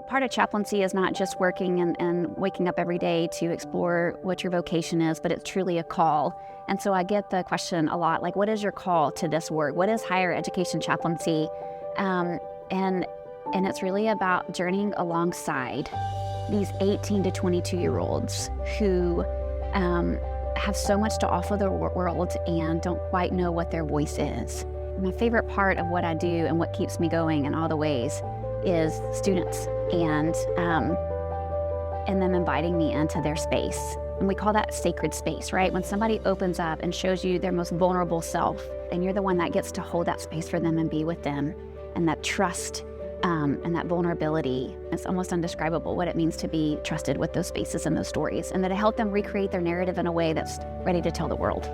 part of chaplaincy is not just working and waking up every day to explore what your vocation is, but it's truly a call. And so I get the question a lot, like, what is your call to this work? What is higher education chaplaincy? And it's really about journeying alongside these 18 to 22-year-olds who have so much to offer the world and don't quite know what their voice is. My favorite part of what I do and what keeps me going in all the ways is students and them inviting me into their space. And we call that sacred space, right? When somebody opens up and shows you their most vulnerable self, and you're the one that gets to hold that space for them and be with them, and that trust and that vulnerability. It's almost indescribable what it means to be trusted with those spaces and those stories, and that it helped them recreate their narrative in a way that's ready to tell the world.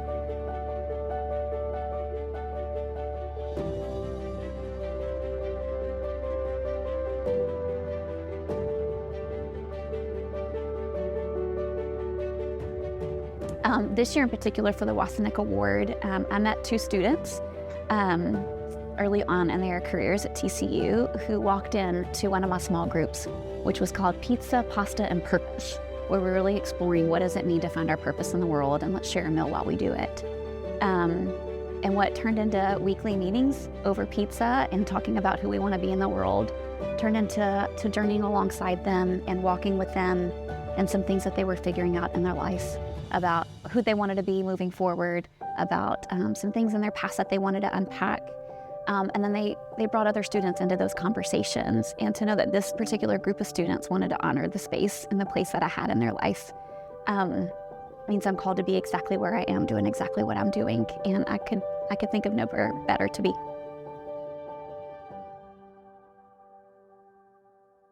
This year in particular for the Wassenich Award, I met two students early on in their careers at TCU who walked into one of my small groups, which was called Pizza, Pasta, and Purpose, where we're really exploring what does it mean to find our purpose in the world, and let's share a meal while we do it. And what turned into weekly meetings over pizza and talking about who we want to be in the world turned into journeying alongside them and walking with them and some things that they were figuring out in their lives about who they wanted to be moving forward, about some things in their past that they wanted to unpack. And then they brought other students into those conversations, and to know that this particular group of students wanted to honor the space and the place that I had in their life means I'm called to be exactly where I am, doing exactly what I'm doing, and I could think of nowhere better to be.